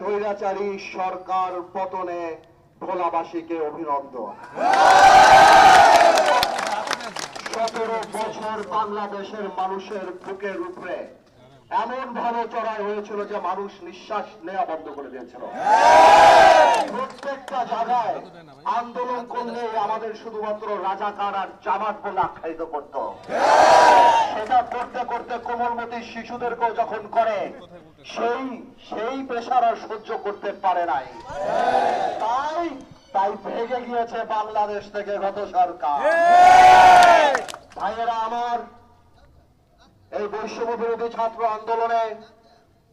স্বৈরাচারী সরকার পতনে ভোলাবাসীকে অভিনন্দন। 17 বছর বাংলাদেশের মানুষের বুকের উপরে এমন ভাবে চড়াই হয়েছিল যে মানুষ নিঃশ্বাস নেওয়া বন্ধ করে দিয়েছিল। প্রত্যেকটা জায়গায় আন্দোলন করলে আমাদের শুধুমাত্র রাজাকার আর জামাত বলে আখ্যায়িত করত। সেটা করতে করতে কোমলমতি শিশুদেরকেও যখন করে সেই প্রেসার আর সহ্য করতে পারে নাই। তাই ভেঙে গিয়েছে বাংলাদেশ থেকে গত সরকার। ভাইয়েরা আমার, এই বৈষম্য বিরোধী ছাত্র আন্দোলনে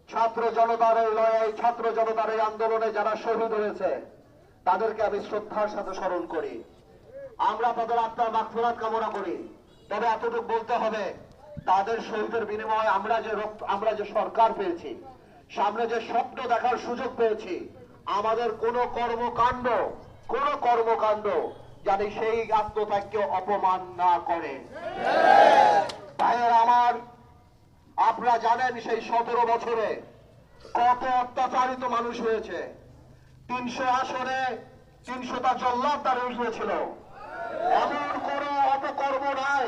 ছাত্র জনতার এই লড়াই, ছাত্র জনতার এই আন্দোলনে যারা শহীদ হয়েছে তাদেরকে আমি শ্রদ্ধার সাথে স্মরণ করি। আমরা তাদের আত্মার মাগফিরাত কামনা করি। তবে এতটুকু বলতে হবে, তাদের শহীদের বিনিময়ে আমরা যে সরকার পেয়েছি, সামনে যে স্বপ্ন দেখার সুযোগ পেয়েছি, আমাদের কোনো কর্মকাণ্ড যাতে সেই আত্মত্যাগকে অপমান না করে। ভাইয়েরা আমার, আপনারা জানেন সেই 17 বছরে কত অত্যাচারিত মানুষ হয়েছে। 300 আসনে 300টা জল্লাদ তারা উঠেছিল। এমন কোন অপকর্ম নাই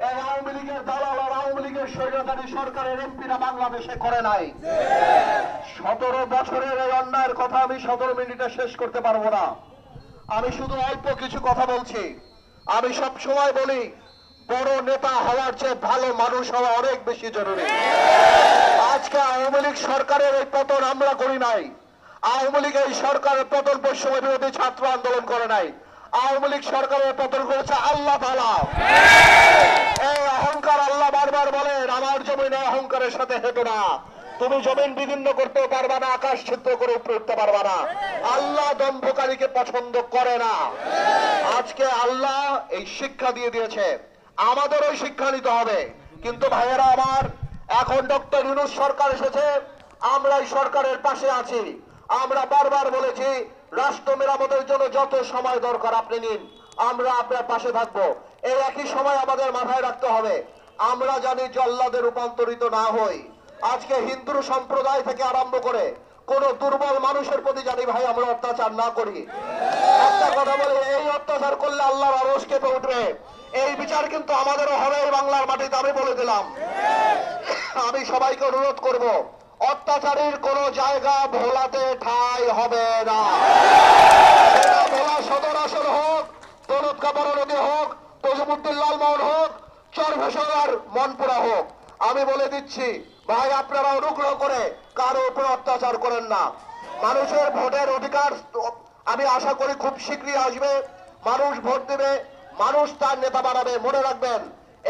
এই আওয়ামী লীগের দালাল আর আওয়ামী লীগের স্বৈরাচারী সরকারের এমপিরা বাংলাদেশে করে নাই। 17 বছরের এই অন্যায়ের কথা আমি 17 মিনিটে শেষ করতে পারবো না। আমি শুধু অল্প কিছু কথা বলছি। আমি সব সময় বলি, বড় নেতা হওয়ার চেয়ে ভালো মানুষ হওয়া অনেক বেশি জরুরি। আজকে আওয়ামী লীগ সরকারের এই পতন আমরা করি নাই। আওয়ামী লীগ এই সরকারের পতন বৈষম্য বিরোধী ছাত্র আন্দোলন করে নাই। আওয়ামী লীগ সরকারের পতন করেছে আল্লাহ তাআলা। এই অহংকার, আল্লাহ বারবার বলেন, আমার জমিনে অহংকারের সাথে হেঁটো না। তুমি জমিন বিভিন্ন করতে পারবা না, আকাশ ছিদ্র করে উপরে উঠতে পারবা না। আল্লাহ দম্ভকারীকে পছন্দ করে না। আজকে আল্লাহ এই শিক্ষা দিয়ে দিয়েছে, আমাদের ওই শিক্ষা নিতে হবে। কিন্তু ভাইয়েরা আমার, এখন ডক্টর ইউনূস সরকার এসেছে, আমরা এই সরকারের পাশে আছি। আমরা বারবার বলেছি, রাষ্ট্র মেরামতের জন্য যত সময় দরকার আপনি নিন, আমরা আপনার পাশে থাকবো। এই একই সময় আমাদের মাথায় রাখতে হবে, আমরা জানি জল্লাদে রূপান্তরিত না হই। আজকে হিন্দু সম্প্রদায় থেকে আরম্ভ করে কোন দুর্বল মানুষের প্রতি জানি ভাই আমরা অত্যাচার না করি। একটা কথা বলে, এই অত্যাচার করলে আল্লাহর আরশ কেঁপে উঠবে। এই বিচার কিন্তু আমাদেরও হবে এই বাংলার মাটিতে, আমি বলে দিলাম। আমি সবাইকে অনুরোধ করব, অত্যাচারীর কোন জায়গা ভোলাতে ঠাঁই হবে না। সেটা ভোলা সদর আসন হোক, দৌলতখাঁ বড় নদী হোক, তজিমুদ্দিন লালমোহন হোক, চরভেশন আর মনপুরা হোক। আমি বলে দিচ্ছি ভাই, আপনারা অনুগ্রহ করে কারো উপর অত্যাচার করেন না। মানুষের ভোটের অধিকার আমি আশা করি খুব শীঘ্রই আসবে। মানুষ ভোট দেবে, মানুষ তার নেতা বানাবে। মনে রাখবেন,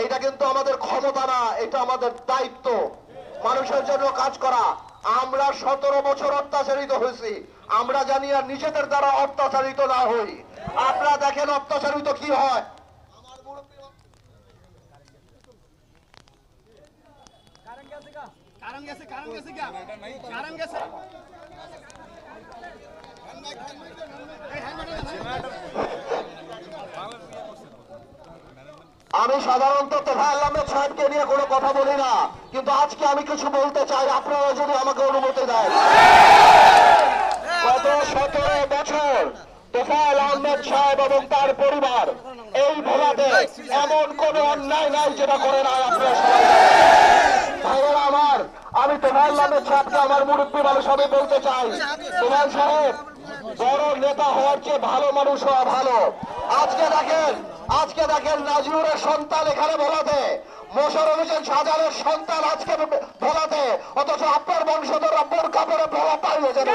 এইটা কিন্তু আমাদের ক্ষমতা না, এটা আমাদের দায়িত্ব মানুষের জন্য কাজ করা। আমরা 17 বছর অত্যাচারিত হয়েছি, আমরা জানি আর নিজেদের দ্বারা অত্যাচারিত না হই। আপনারা দেখেন অত্যাচারিত কি হয়। আমি সাধারণত তোফায়েল আহমেদ সাহেবকে নিয়ে কোনো কথা বলি না, কিন্তু আজকে আমি কিছু বলতে চাই, আপনারা যদি আমাকে অনুমতি দেন। গত 17 বছর তোফায়েল আহমেদ সাহেব এবং তার পরিবার এই ভোলাতে এমন কোন অন্যায় নাই যেটা করে নাই। আপনারা সবাই ভাইয়েরা আমার, আমি তোফায়েল আহমেদ সাহেবকে আমার মুরব্বী মানুষ আমি বলতে চাই, তোফায়েল সাহেব, বড় নেতা হওয়ার চেয়ে ভালো মানুষ হওয়া ভালো। আজকে দেখেন নাজিউরের সন্তান এখানে ভোলাতে, মোশাররফ হোসেন শাহজাহানের সন্তান আজকে ভোলাতে, অথচ আপনার বংশধররা বোরকা পরে ভোলা পাইয়ে যাবে।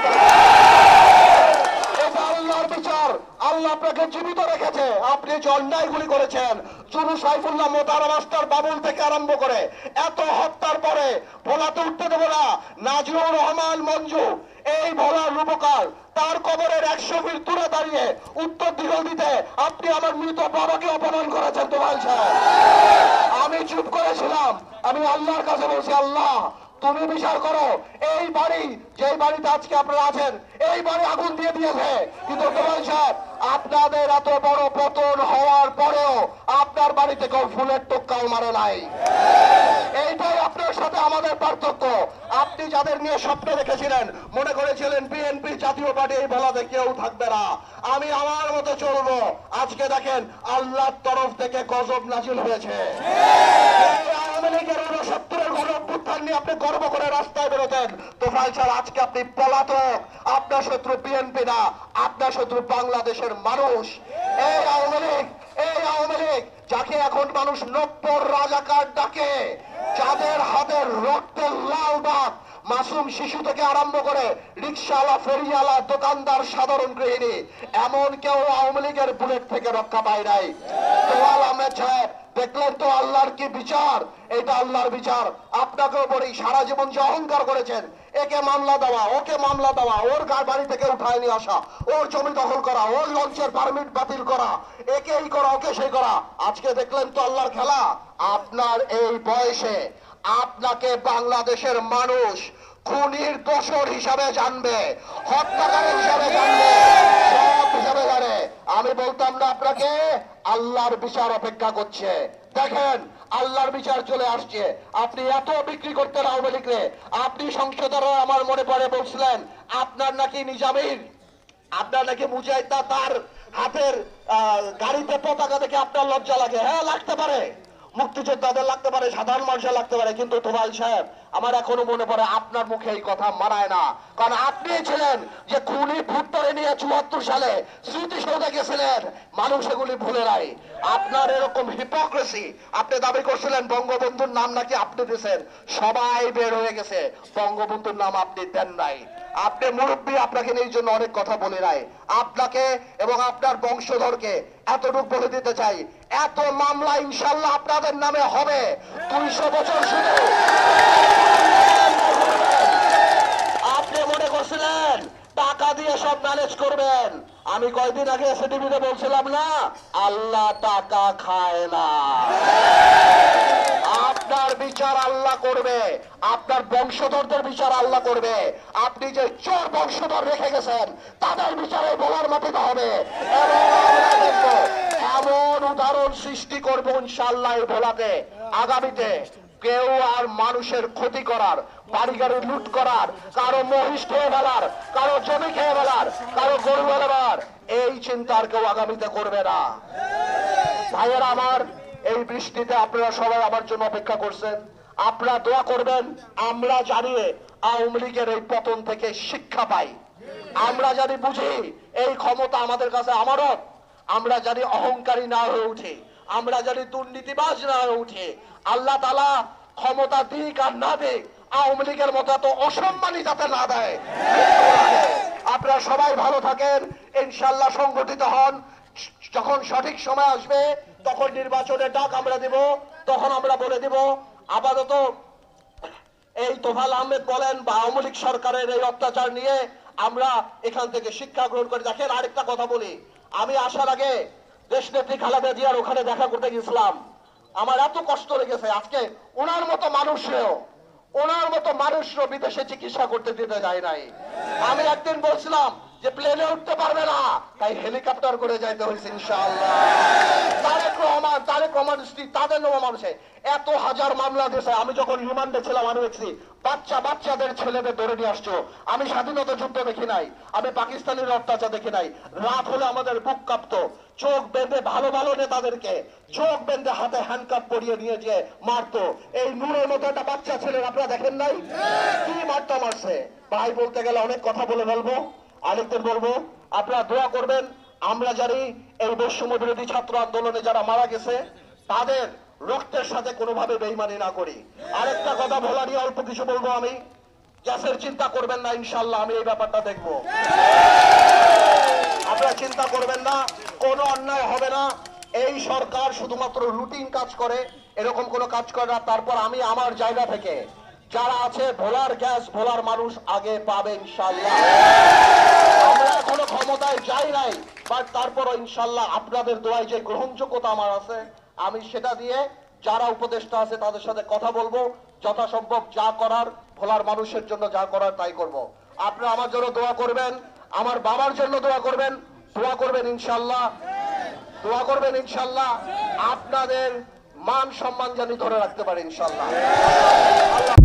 এটা আল্লাহর বিচার। আল্লাহ আপনাকে জীবিত রেখেছে। আপনি যে অন্যায়গুলি করেছেন, জুলু সাইফুল্লাহ, মোতারা মাস্টার, বাবুল থেকে আরম্ভ করে এত হত্যার পরে ভোলাতে উঠতে দেবো না। নাজিউর রহমান মঞ্জু এই ভোলার রূপকার, তার কবরের 100 ফিট দূরে দাঁড়িয়ে উত্তর দিগল দিতে আপনি আমার মৃত বাবাকে অপমান করেছেন। তোফায়েল সাহেব, আমি চুপ করেছিলাম। আমি আল্লাহর কাছে বলছি, আল্লাহ তুমি বিচার করো। এই বাড়ি, যে বাড়িতে আজকে আপনারা আছেন, এই বাড়ি আগুন দিয়ে দিয়েছে, কিন্তু তোমার সাহেব আপনাদের এত বড় পতন হওয়ার পরেও আপনার বাড়িতে কেউ ফুলের টোক্কাও মারে নাই। এইটাই আপনার সাথে আমাদের পার্থক্য। আপনি যাদের নিয়ে স্বপ্ন দেখেছিলেন, মনে করেছিলেন বিএনপি জাতীয় পার্টি এই বলাতে কেউ থাকবে না, আমি আমার মতো চলবো, আজকে দেখেন আল্লাহর তরফ থেকে গজব নাজিল হয়েছে। আওয়ামী লীগের 69-এর গণঅভ্যুত্থান নিয়ে আপনি গর্ব করে রাস্তায় বেরোতেন, তোফাল স্যার আজকে আপনি পলাতক। আপনার শত্রু বিএনপি না, আপনার শত্রু বাংলাদেশের মানুষ। এই আওয়ামী লীগ, এই আওয়ামী লীগ যাকে এখন মানুষ নব্বর রাজাকার ডাকে, যাদের হাতের রক্তের লাল দাগ, মাসুম শিশু থেকে আরম্ভ করে রিক্সাওয়ালা, ফেরিওয়ালা, দোকানদার, সাধারণ গৃহিণী, এমন কেউ আওয়ামী লীগের বুলেট থেকে রক্ষা পায় নাই। তোয়াল আহমেদ সাহেব দেখলেন তো আল্লাহর কি বিচার, এটা আল্লাহর বিচার। আপনাকেও বলি, সারা জীবন যে অহংকার করেছেন, একে মামলা দেওয়া, ওকে মামলা দেওয়া, ওর বাড়ি থেকে উঠায় নিয়ে আসা, ওর জমি দখল করা, ওর লঞ্চের পারমিট বাতিল করা, একে এই করা, ওকে সেই করা, আজকে দেখলেন তো আল্লাহর খেলা। আপনার এই বয়সে আপনাকে বাংলাদেশের মানুষ খুনির দোষর হিসাবে জানবে, হত্যাকারী হিসাবে জানবে, সব হিসাবে জানে। আমি বলতাম না আপনাকে, আল্লাহর বিচার অপেক্ষা করছে। দেখেন আল্লাহর বিচার চলে আসছে। আপনি এত বিক্রি করতেন আওয়ামী লীগকে, আপনি সংসদের, আমার মনে পড়ে বলছিলেন আপনার নাকি নিজামীর, আপনার নাকি মুজাহিদা তার হাতের গাড়িতে পতাকা দেখে আপনার লজ্জা লাগে। হ্যাঁ লাগতে পারে, মুক্তিযোদ্ধাদের লাগতে পারে, সাধারণ মানুষের লাগতে পারে, কিন্তু তোফাল সাহেব আমার এখনো মনে পড়ে আপনার মুখে এই কথা মানায় না। কারণ আপনি ছিলেন যে খুনি ভুট্টারে নিয়ে 74 সালে স্মৃতিসৌধে গেছিলেন, মানুষ এগুলি ভুলে নাই। আপনার এরকম হিপোক্রেসি, আপনি দাবি করছিলেন বঙ্গবন্ধুর নাম নাকি আপনি দিয়েছেন, সবাই বের হয়ে গেছে, বঙ্গবন্ধুর নাম আপনি দেন নাই। আপনি মুরব্বী, আপনাকে এই জন্য অনেক কথা বলে নাই। আপনাকে এবং আপনার বংশধরকে এতটুকু বলে দিতে চাই, এত মামলা ইনশাল্লাহ আপনাদের নামে হবে। 200 বছর শুধু আপনি মনে করছিলেন টাকা দিয়ে সব ম্যানেজ করবেন। আমি কয়েকদিন আগে এসএটিভিতে বলছিলাম না, আল্লাহ টাকা খায় না। আপনার বিচার আল্লাহ করবে, আপনার বংশধরদের বিচার আল্লাহ করবে। আপনি যে চোর বংশধর রেখে গেছেন, তাদের বিচারে বলার মাটিতে হবে। এবং আমরা দেখবো এমন উদাহরণ সৃষ্টি করবো ইনশাআল্লাহ এই ভোলাতে, আগামীতে কেউ আর মানুষের ক্ষতি করার, বাড়ি গাড়ি লুট করার, কারো মহিষ খেয়ে ফেলার, কারো জমি খেয়ে ফেলার, কারো গরু ফেলার, এই চিন্তা আর কেউ আগামীতে করবে না। ভাইয়েরা আমার, এই বৃষ্টিতে আপনারা সবাই আমার জন্য অপেক্ষা করছেন, আপনারা দোয়া করবেন। আমরা জানি আওয়ামী লীগের এই পতন থেকে শিক্ষা পাই, আমরা জানি বুঝি এই ক্ষমতা আমাদের কাছে আমানত, আমরা জানি অহংকারী না হয়ে উঠে, আমরা জানি দুর্নীতিবাজ না হয়ে উঠে। আল্লাহ তাআলা ক্ষমতা দিক আর না দিক, আওয়ামী লীগের মতো এত অসম্মানী যাতে না দেয়। আপনারা সবাই ভালো থাকেন, ইনশাআল্লাহ সংগঠিত হন। যখন সঠিক সময় আসবে তখন নির্বাচনের ডাক আমরা দেব, তখন আমরা বলে দেব। আপাতত এই তোফাল আহমেদ বলেন বা আওয়ামী লীগ সরকারের এই অত্যাচার নিয়ে আমরা এখান থেকে শিক্ষা গ্রহণ করে। দেখেন আরেকটা কথা বলি, আমি আসার আগে দেশনেত্রী খালেদা জিয়ার ওখানে দেখা করতে গেছিলাম, আমার এত কষ্ট লেগেছে। আজকে ওনার মতো মানুষও বিদেশে চিকিৎসা করতে দিতে যায় নাই। আমি একদিন বলছিলাম যে প্লেনে উঠতে পারবে না, তাই হেলিকপ্টার করে যাইতে হয়েছে ইনশাআল্লাহ। তারেক রহমান স্ত্রী, তাদের নব মানুষে এত হাজার মামলা দিয়েছে। আমি যখন রিমান্ডে ছিলাম আমি দেখছি বাচ্চাদের ছেলেদের ধরে নিয়ে আসছো। আমি স্বাধীনতা যুদ্ধ দেখি নাই, আমি পাকিস্তানের অত্যাচার দেখি নাই। রাত হলে আমাদের বুক কাঁপতো, চোখ বেঁধে ভালো ভালো নেতাদেরকে চোখ বেঁধে হাতে হ্যান্ডকাপ পরিয়ে নিয়ে যে মারতো। এই নূরের মতো একটা বাচ্চা ছেলের আপনারা দেখেন নাই কি মারছে। ভাই বলতে গেলে অনেক কথা বলে ফেলবো, আরেকদিন বলবো। আপনারা দোয়া করবেন, আমরা জানি এই বৈষম্য বিরোধী ছাত্র আন্দোলনে যারা মারা গেছে তাদের রক্তের সাথে কোনোভাবে বেইমানি না করি। আরেকটা কথা বলা নিয়ে অল্প কিছু বলবো আমি, গ্যাসের চিন্তা করবেন না, ইনশাল্লাহ আমি এই ব্যাপারটা দেখবো। আপনারা চিন্তা করবেন না, কোনো অন্যায় হবে না। এই সরকার শুধুমাত্র রুটিন কাজ করে, এরকম কোনো কাজ করে না। তারপর আমি আমার জায়গা থেকে যারা আছে, ভোলার গ্যাস ভোলার মানুষ আগে পাবে ইনশাল্লাহ। আমরা এখনো ক্ষমতায় যাই নাই, বাট তারপরও ইনশাল্লাহ আপনাদের দোয়ায় যে গ্রহণযোগ্যতা আমার আছে, আমি সেটা দিয়ে যারা উপদেষ্টা আছে তাদের সাথে কথা বলবো, যথাসম্ভব যা করার ভোলার মানুষের জন্য যা করার তাই করব। আপনারা আমার জন্য দোয়া করবেন, আমার বাবার জন্য দোয়া করবেন, ইনশাল্লাহ, দোয়া করবেন ইনশাল্লাহ। আপনাদের মান সম্মান জানি ধরে রাখতে পারে ইনশাল্লাহ। আল্লাহ